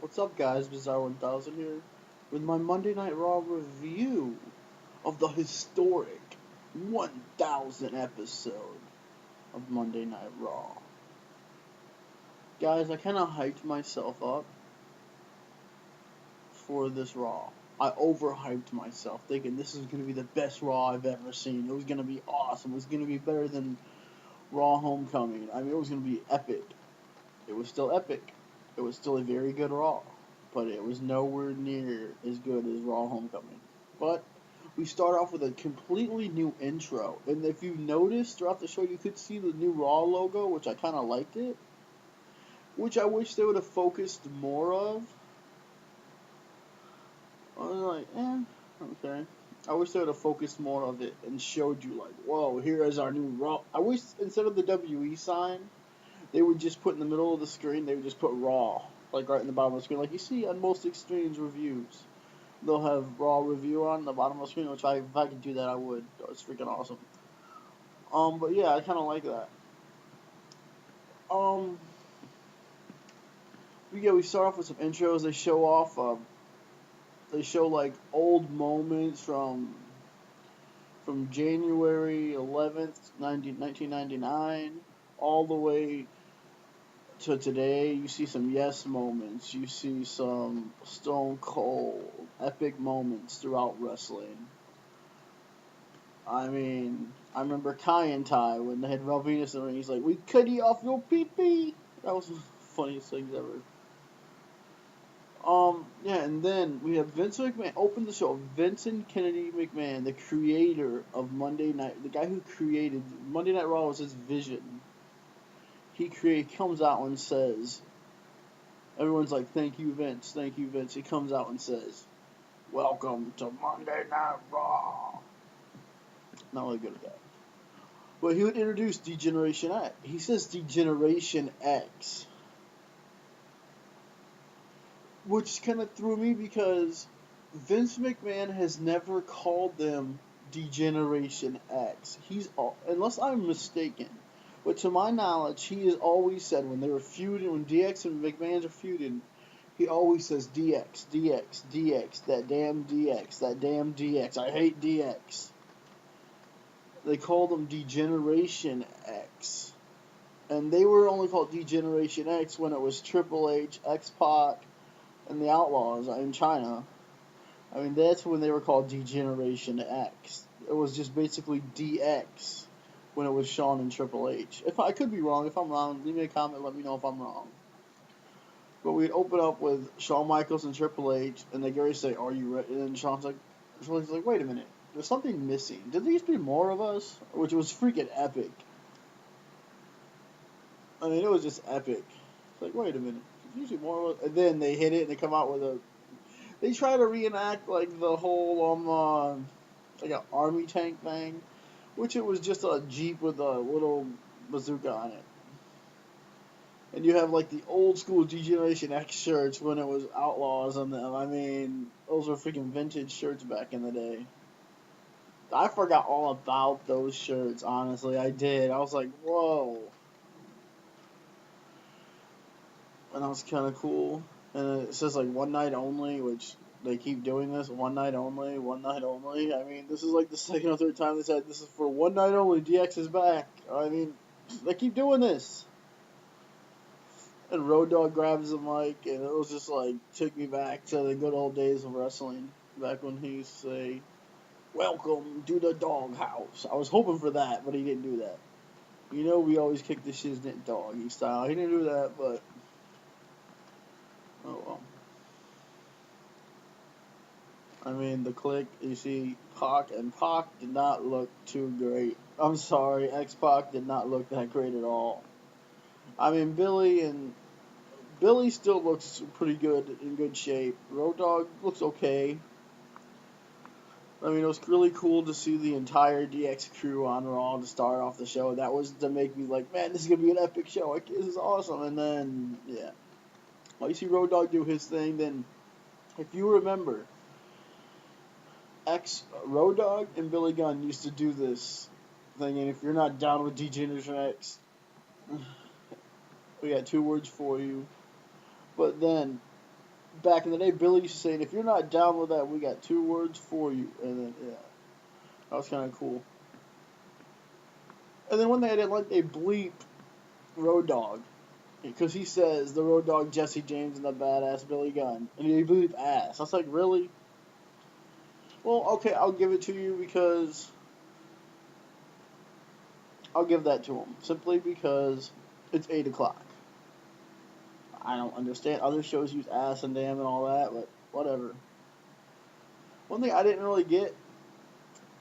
What's up, guys? RAW1000 here with my Monday Night Raw review of the historic 1000 episode of Monday Night Raw. Guys, I kind of hyped myself up for this Raw. I overhyped myself, thinking this is going to be the best Raw I've ever seen. It was going to be awesome. It was going to be better than Raw Homecoming. I mean, it was going to be epic. It was still epic. It was still a very good Raw, but it was nowhere near as good as Raw Homecoming. But we start off with a completely new intro, and if you noticed throughout the show, you could see the new Raw logo, which I kind of liked it, which I wish they would have focused more of. I was like, okay. I wish they would have focused more of it and showed you like, whoa, here is our new Raw. I wish instead of the WE sign, they would just put in the middle of the screen, they would just put Raw, like right in the bottom of the screen, like you see on most Extremes reviews. They'll have Raw review on the bottom of the screen, which if I could do that, I would. It's freaking awesome. But yeah, I kind of like that. Um, yeah, we start off with some intros. They show like old moments from January 11th, 1999, all the way to today. You see some yes moments. You see some Stone Cold epic moments throughout wrestling. I mean, I remember Kai and Tai when they had Val Venus in the ring. He's like, "We cut you off your pee pee." That was the funniest things ever. Yeah, and then we have Vince McMahon open the show. Vincent Kennedy McMahon, the creator of Monday Night, the guy who created Monday Night Raw was his vision. Comes out and says, everyone's like, "Thank you, Vince. Thank you, Vince." He comes out and says, "Welcome to Monday Night Raw." Not really good at that. But he would introduce Degeneration X. He says Degeneration X, which kind of threw me because Vince McMahon has never called them Degeneration X. Unless I'm mistaken, but to my knowledge, he has always said when they were feuding, when DX and McMahon are feuding, he always says DX, DX, DX, that damn DX, that damn DX. I hate DX. They called them Degeneration X. And they were only called Degeneration X when it was Triple H, X Pac, and the Outlaws in China. I mean, that's when they were called Degeneration X. It was just basically DX when it was Shawn and Triple H. If I could be wrong, if I'm wrong, leave me a comment, let me know if I'm wrong. But we'd open up with Shawn Michaels and Triple H, and they Gary say, "Are you ready?" And then Shawn's like, "Wait a minute, there's something missing. Did there used to be more of us?" Which was freaking epic. I mean, it was just epic. It's like, wait a minute, there's usually more of us. And then they hit it, and they come out with a. They try to reenact like the whole like an army tank thing, which it was just a jeep with a little bazooka on it. And you have like the old school Degeneration X shirts when it was Outlaws on them. I mean, those were freaking vintage shirts back in the day. I forgot all about those shirts, honestly. I did. I was like, whoa. And that was kind of cool. And it says like one night only, which they keep doing this. One night only, one night only. I mean, this is like the second or third time they said this is for one night only. DX is back. I mean, they keep doing this. And Road Dogg grabs the mic, and it was just like took me back to the good old days of wrestling, back when he used to say, "Welcome to the doghouse." I was hoping for that, but he didn't do that. You know, we always kick the shiznit doggy style. He didn't do that, but oh well. I mean, the Click, you see Pac, and Pac did not look too great. I'm sorry, X-Pac did not look that great at all. I mean, Billy still looks pretty good, in good shape. Road Dogg looks okay. I mean, it was really cool to see the entire DX crew on Raw to start off the show. That was to make me like, man, this is going to be an epic show. Like, this is awesome. And then, yeah. Well, you see Road Dogg do his thing, then, if you remember, Road Dogg and Billy Gunn used to do this thing, and if you're not down with Degeneration X, we got two words for you. But then back in the day, Billy used to say, if you're not down with that, we got 2 words for you. And then, yeah, that was kind of cool. And then one thing I didn't like, they bleep Road Dogg. Because he says the Road Dogg Jesse James and the badass Billy Gunn. And they bleep ass. I was like, really? Well, okay, I'll give it to you because I'll give that to him. Simply because it's 8 o'clock. I don't understand. Other shows use ass and damn and all that, but whatever. One thing I didn't really get,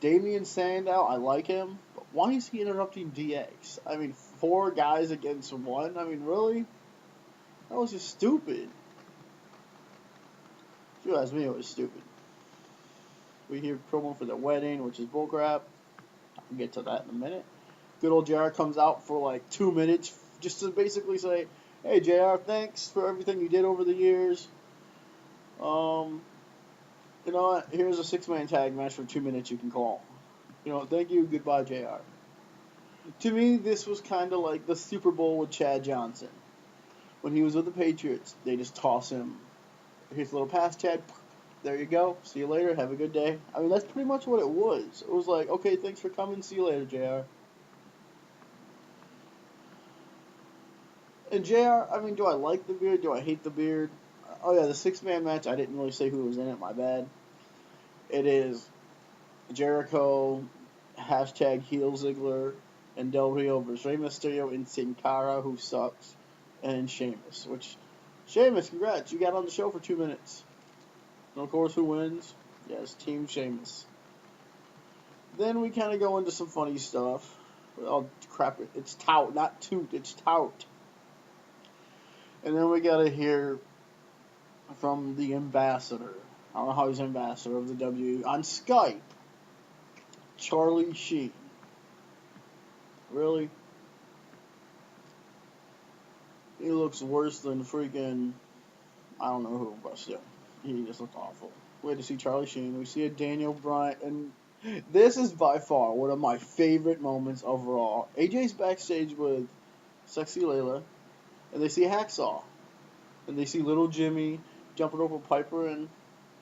Damian Sandow, I like him, but why is he interrupting DX? I mean, 4 guys against 1? I mean, really? That was just stupid. If you ask me, it was stupid. We hear promo for the wedding, which is bullcrap. I'll get to that in a minute. Good old JR comes out for like 2 minutes just to basically say, hey, JR, thanks for everything you did over the years. You know what? Here's a 6-man tag match for 2 minutes you can call. You know, thank you, goodbye, JR. To me, this was kind of like the Super Bowl with Chad Johnson. When he was with the Patriots, they just toss him. Here's a little pass, Chad. There you go. See you later. Have a good day. I mean, that's pretty much what it was. It was like, okay, thanks for coming. See you later, JR. And JR, I mean, do I like the beard? Do I hate the beard? Oh, yeah, the 6-man match, I didn't really say who was in it. My bad. It is Jericho, hashtag heel Ziggler, and Del Rio versus Rey Mysterio and Sin Cara, who sucks, and Sheamus. Which, Sheamus, congrats, you got on the show for 2 minutes. And of course, who wins? Yes, Team Sheamus. Then we kind of go into some funny stuff. Oh, crap, it's tout, not toot, it's tout. And then we gotta hear from the ambassador. I don't know how he's ambassador of the WWE on Skype. Charlie Sheen. Really? He looks worse than freaking, I don't know who, but still. He just looked awful. We had to see Charlie Sheen. We see a Daniel Bryan. And this is by far one of my favorite moments of Raw. AJ's backstage with Sexy Layla. And they see Hacksaw. And they see little Jimmy jumping over Piper and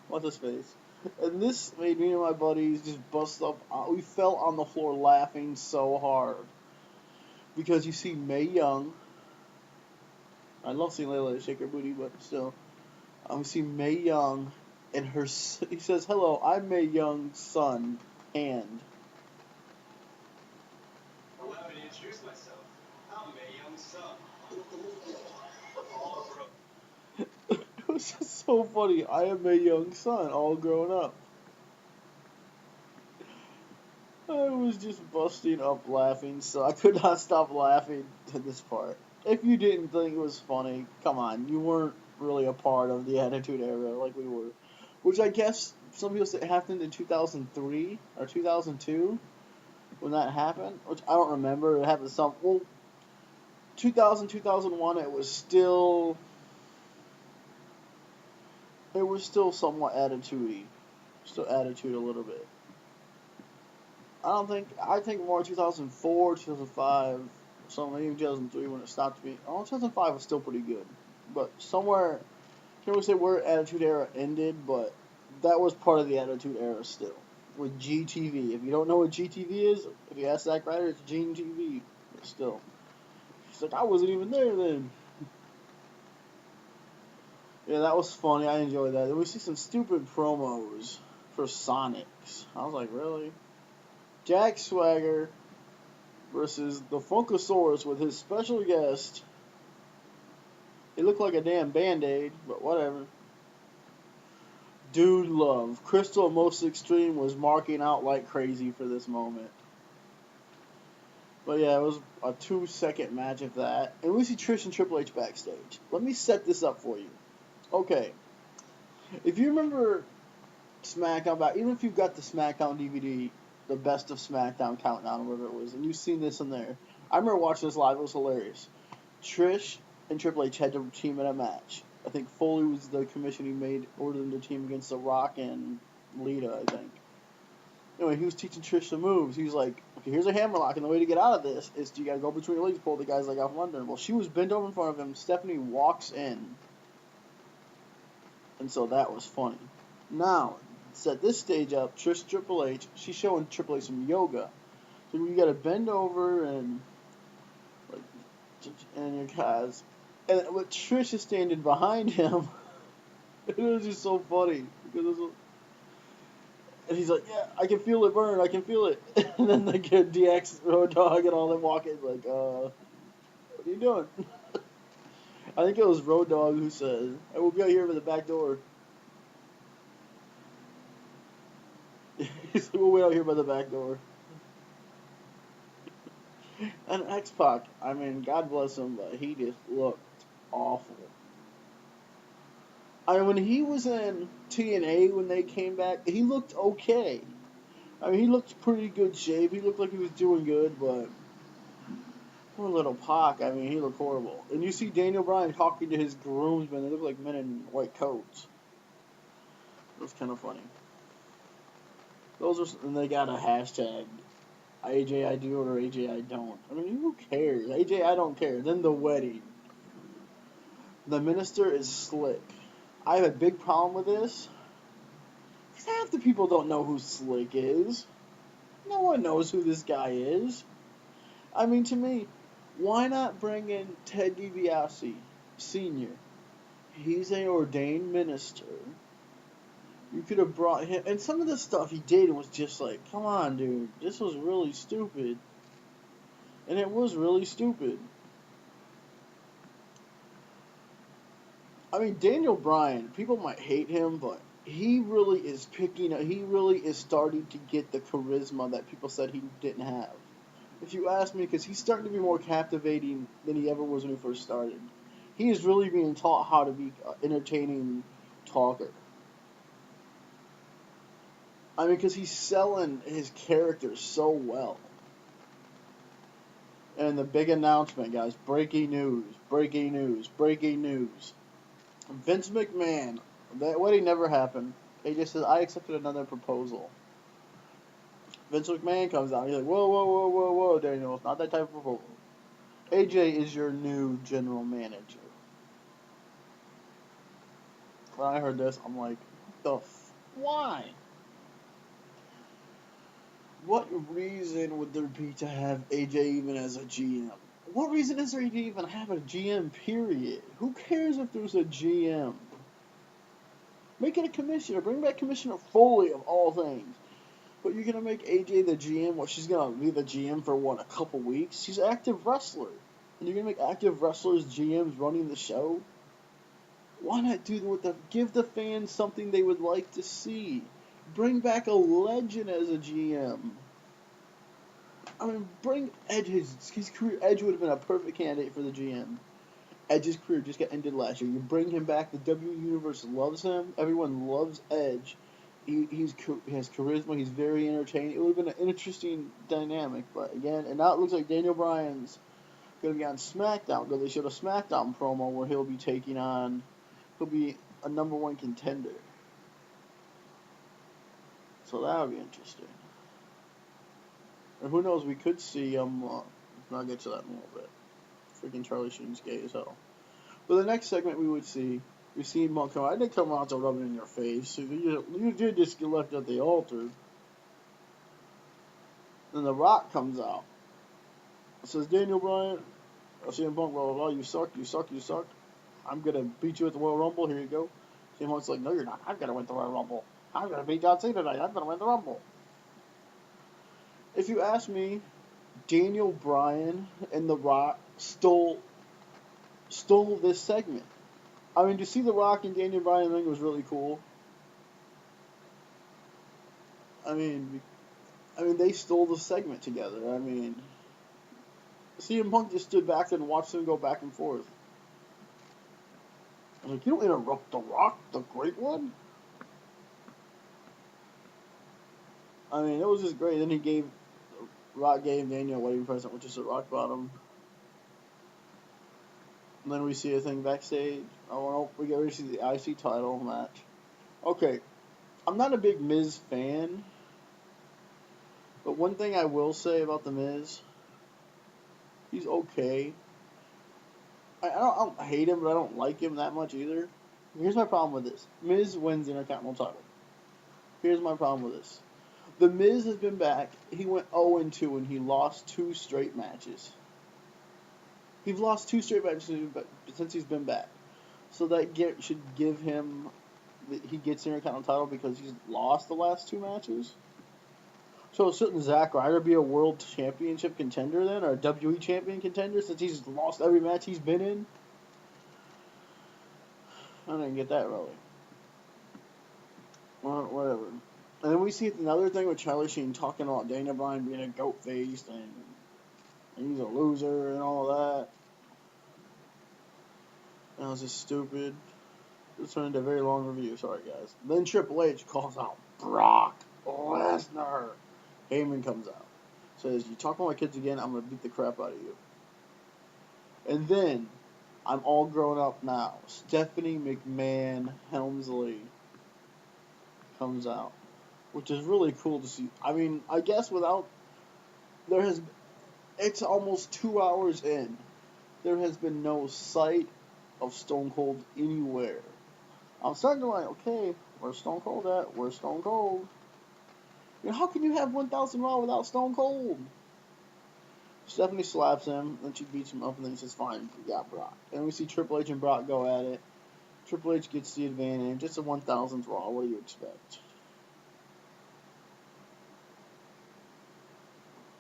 what's his face. And this made me and my buddies just bust up. We fell on the floor laughing so hard. Because you see Mae Young. I love seeing Layla shake her booty, but still. We see Mae Young and her. He says, hello, I'm Mae Young's son, and. Allow me to introduce myself. I'm Mae Young's son. It was just so funny. I am Mae Young's son, all grown up. I was just busting up laughing, so I could not stop laughing to this part. If you didn't think it was funny, come on, you weren't really a part of the Attitude Era like we were. Which I guess some people say happened in 2003 or 2002 when that happened, which I don't remember. It happened some, well, 2000, 2001, it was still somewhat attitude-y. Still attitude a little bit. I think more 2004, 2005, something, maybe 2003 when it stopped being. Oh, 2005 was still pretty good. But somewhere, can't really say where Attitude Era ended, but that was part of the Attitude Era still. With GTV. If you don't know what GTV is, if you ask Zack Ryder, it's Gene TV. But still. He's like, I wasn't even there then. Yeah, that was funny. I enjoyed that. Then we see some stupid promos for Sonics. I was like, really? Jack Swagger versus the Funkasaurus with his special guest. It looked like a damn Band-Aid, but whatever. Dude Love. Crystal Most Extreme was marking out like crazy for this moment. But yeah, it was a 2-second match of that. And we see Trish and Triple H backstage. Let me set this up for you. Okay. If you remember SmackDown, even if you've got the SmackDown DVD, the Best of SmackDown Countdown, or whatever it was, and you've seen this in there, I remember watching this live. It was hilarious. Trish and Triple H had to team in a match. I think Foley was the commission he ordered them to team against The Rock and Lita, I think. Anyway, he was teaching Trish the moves. He was like, okay, here's a hammerlock, and the way to get out of this is you gotta go between your legs, pull the guy's leg out from under him. Well, she was bent over in front of him. Stephanie walks in. And so that was funny. Now, set this stage up, Trish Triple H, she's showing Triple H some yoga. So you gotta bend over and like, and your guys, and with Trish is standing behind him, it was just so funny because it was, and he's like, yeah, I can feel it burn, I can feel it, and then the kid DX Road Dogg and all them walk in like, what are you doing? I think it was Road Dogg who said, I will be out here by the back door. He's like, we'll wait out here by the back door. And X-Pac, I mean, God bless him, but he just looked awful. I mean, when he was in TNA when they came back, he looked okay. I mean, he looked pretty good shape. He looked like he was doing good, but poor little Pac, I mean, he looked horrible. And you see Daniel Bryan talking to his groomsmen. They look like men in white coats. It was kind of funny. And they got a hashtag, AJ I do or AJ I don't. I mean, who cares? AJ I don't care. Then the wedding. The minister is slick. I have a big problem with this. Because half the people don't know who Slick is. No one knows who this guy is. I mean, to me, why not bring in Ted DiBiase Sr.? He's an ordained minister. You could have brought him, and some of the stuff he did was just like, come on, dude, this was really stupid. And it was really stupid. I mean, Daniel Bryan, people might hate him, but he really is starting to get the charisma that people said he didn't have. If you ask me, because he's starting to be more captivating than he ever was when he first started. He is really being taught how to be an entertaining talker. I mean, because he's selling his character so well. And the big announcement, guys, breaking news, breaking news, breaking news. Vince McMahon, that wedding never happened. He just says, I accepted another proposal. Vince McMahon comes out, he's like, whoa, whoa, whoa, whoa, whoa, Daniel, it's not that type of proposal. AJ is your new general manager. When I heard this, I'm like, why? What reason would there be to have AJ even as a GM? What reason is there to even have a GM, period? Who cares if there's a GM? Make it a commissioner. Bring back Commissioner Foley of all things. But you're going to make AJ the GM? What, she's going to be the GM for, what, a couple weeks? She's an active wrestler. And you're going to make active wrestlers GMs running the show? Why not give the fans something they would like to see? Bring back a legend as a GM. I mean, bring Edge, his career. Edge would have been a perfect candidate for the GM. Edge's career just got ended last year. You bring him back. The W Universe loves him. Everyone loves Edge. He has charisma. He's very entertaining. It would have been an interesting dynamic. But again, and now it looks like Daniel Bryan's going to be on SmackDown. Because they showed a SmackDown promo where he'll be a number one contender. So that would be interesting. And who knows, we could see, I'll get to that in a little bit. Freaking Charlie Sheen's gay as hell. But the next segment we see Monk come out. I didn't come out to rub it in your face. So you did just get left at the altar. Then The Rock comes out. It says, Daniel Bryan, CM Punk, blah, blah, blah, you suck, you suck, you suck. I'm going to beat you at the Royal Rumble, here you go. CM Punk's like, no, you're not. I'm going to win the Royal Rumble. I'm going to beat John Cena tonight. I'm going to win the Rumble. If you ask me, Daniel Bryan and The Rock stole this segment. I mean, to see The Rock and Daniel Bryan ring was really cool. I mean, they stole the segment together. I mean, CM Punk just stood back and watched them go back and forth. I was like, you don't interrupt The Rock, the great one? I mean, it was just great. Then Rock gave Daniel a wedding present, which is a rock bottom. And then we see a thing backstage. Oh, no, we get ready to see the IC title match. Okay, I'm not a big Miz fan, but one thing I will say about the Miz, he's okay. I don't hate him, but I don't like him that much either. Here's my problem with this. Miz wins the Intercontinental title. Here's my problem with this. The Miz has been back. He went 0-2 and he lost 2 straight matches. He's lost 2 straight matches since he's been back. So that should give him he gets the Intercontinental title because he's lost the last 2 matches. So shouldn't Zack Ryder be a World Championship contender then, or a WWE Champion contender since he's lost every match he's been in? I didn't get that really. Well, whatever. And then we see another thing with Charlie Sheen talking about Daniel Bryan being a goat faced and he's a loser and all that. That was just stupid. This turned into a very long review. Sorry, guys. Then Triple H calls out Brock Lesnar. Heyman comes out. Says, you talk about my kids again, I'm going to beat the crap out of you. And then, I'm all grown up now. Stephanie McMahon Helmsley comes out. Which is really cool to see. I mean, I guess it's almost 2 hours in. There has been no sight of Stone Cold anywhere. I'm starting to like, okay, where's Stone Cold at? Where's Stone Cold? You know, how can you have 1000 Raw without Stone Cold? Stephanie slaps him, then she beats him up, and then he says, fine, we got Brock. And we see Triple H and Brock go at it. Triple H gets the advantage. It's a 1000th Raw. What do you expect?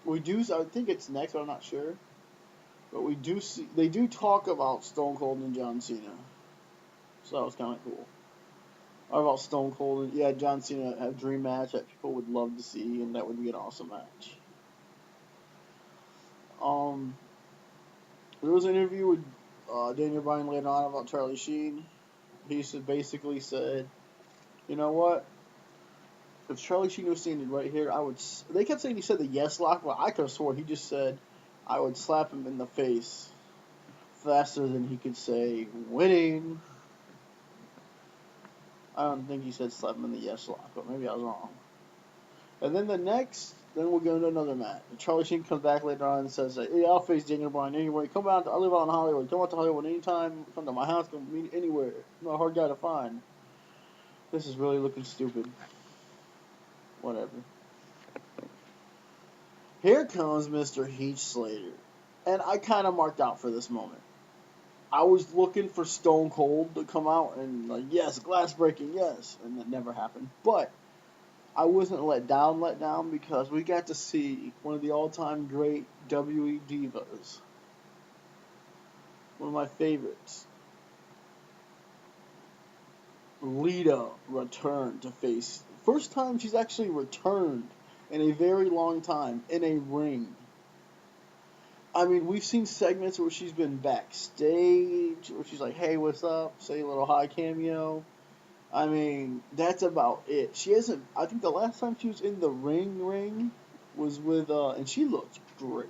I think it's next, but I'm not sure. But they do talk about Stone Cold and John Cena. So that was kind of cool. Or about Stone Cold and, John Cena have a dream match that people would love to see, and that would be an awesome match. There was an interview with Daniel Bryan later on about Charlie Sheen. He basically said, you know what? If Charlie Sheen was standing right here, they kept saying he said the yes lock, but I could have swore he just said I would slap him in the face faster than he could say winning. I don't think he said slap him in the yes lock, but maybe I was wrong. And then we'll go into another match. Charlie Sheen comes back later on and says, hey, I'll face Daniel Bryan anywhere. I live out in Hollywood. Come out to Hollywood anytime. Come to my house. Come meet anywhere. I'm not a hard guy to find. This is really looking stupid. Whatever. Here comes Mr. Heath Slater. And I kind of marked out for this moment. I was looking for Stone Cold to come out and, like, yes, glass breaking, yes. And that never happened. But I wasn't let down because we got to see one of the all-time great WWE divas. One of my favorites. Lita returned to face. First time she's actually returned in a very long time in a ring. I mean, we've seen segments where she's been backstage, where she's like, hey, what's up? Say a little hi cameo. I mean, that's about it. She hasn't. I think the last time she was in the ring was with, and she looked great.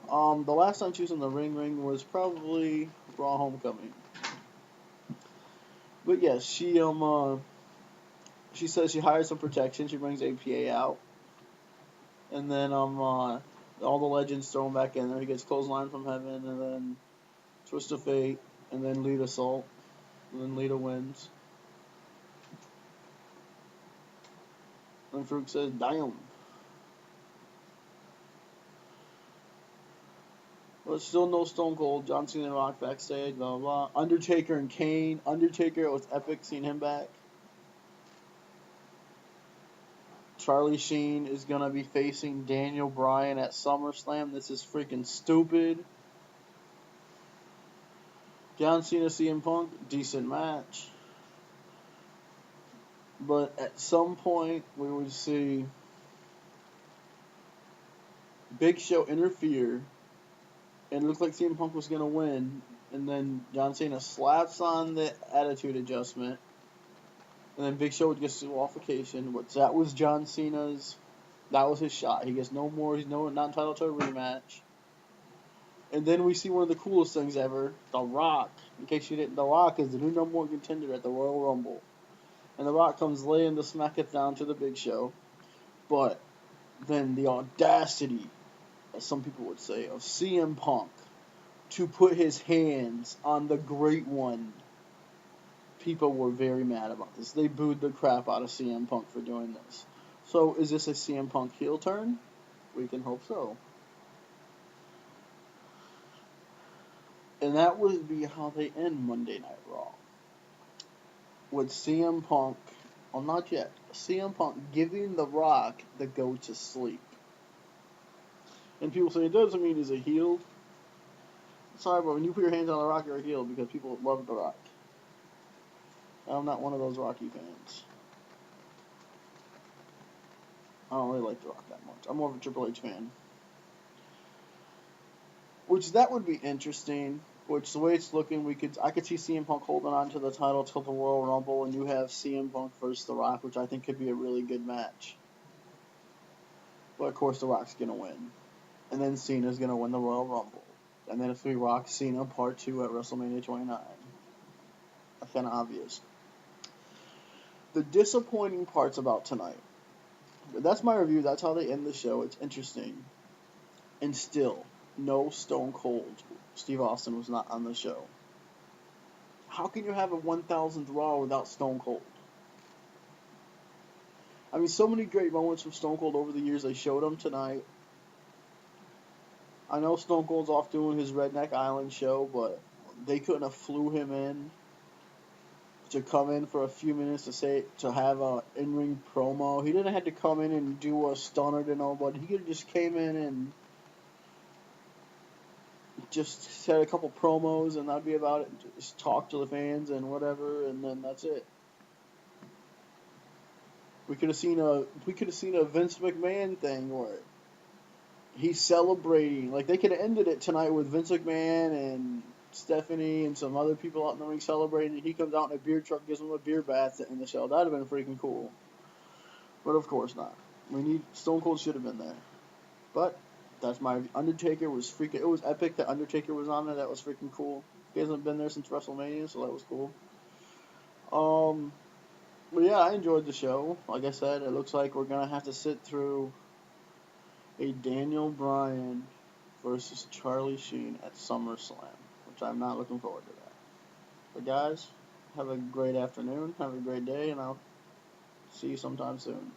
The last time she was in the ring was probably Raw Homecoming. But yes, she says she hires some protection. She brings APA out, and then all the legends throw him back in there. He gets clothesline from heaven, and then twist of fate, and then Lita assault, and then Lita wins. And Farouk says, damn. But still no Stone Cold. John Cena and Rock backstage, blah, blah, blah. Undertaker and Kane. Undertaker, it was epic seeing him back. Charlie Sheen is going to be facing Daniel Bryan at SummerSlam. This is freaking stupid. John Cena, CM Punk, decent match. But at some point, we would see Big Show interfere, and it looked like CM Punk was going to win, and then John Cena slaps on the attitude adjustment, and then Big Show would get disqualification, but that was John Cena's, that was his shot. He gets no more, he's not entitled to a rematch. And then we see one of the coolest things ever, The Rock. In case you didn't, The Rock is the new number one contender at the Royal Rumble. And The Rock comes laying the smack it down to the Big Show. But then the audacity, as some people would say, of CM Punk to put his hands on the Great One people were very mad about this. They booed the crap out of CM Punk for doing this. So is this a CM Punk heel turn? We can hope so. And that would be how they end Monday Night Raw. With CM Punk, well, not yet, CM Punk giving The Rock the go to sleep. And people say it doesn't mean he's a heel. Sorry, but when you put your hands on The Rock, you're a heel because people love The Rock. I'm not one of those Rocky fans. I don't really like The Rock that much. I'm more of a Triple H fan. Which that would be interesting. Which the way it's looking, I could see CM Punk holding on to the title till the Royal Rumble, and you have CM Punk versus The Rock, which I think could be a really good match. But of course, The Rock's gonna win, and then Cena's gonna win the Royal Rumble, and then it's gonna be Rock Cena Part 2 at WrestleMania 29. That's kind of obvious. The disappointing parts about tonight. That's my review. That's how they end the show. It's interesting, and still, no Stone Cold. Steve Austin was not on the show. How can you have a 1000th Raw without Stone Cold? I mean, so many great moments from Stone Cold over the years. They showed him tonight. I know Stone Cold's off doing his Redneck Island show, but they couldn't have flew him in to come in for a few minutes to have a in-ring promo. He didn't have to come in and do a stunner to nobody. He could have just came in and just said a couple promos, and that'd be about it. Just talk to the fans and whatever, and then that's it. We could have seen a Vince McMahon thing where he's celebrating. Like, they could have ended it tonight with Vince McMahon and Stephanie and some other people out in the ring celebrating. And he comes out in a beer truck, gives them a beer bath in the show. That'd have been freaking cool. But of course not. Stone Cold should have been there. But that's my Undertaker was freaking. It was epic that Undertaker was on there. That was freaking cool. He hasn't been there since WrestleMania, so that was cool. But yeah, I enjoyed the show. Like I said, it looks like we're gonna have to sit through a Daniel Bryan versus Charlie Sheen at SummerSlam, which I'm not looking forward to that. But guys, have a great afternoon, have a great day, and I'll see you sometime soon.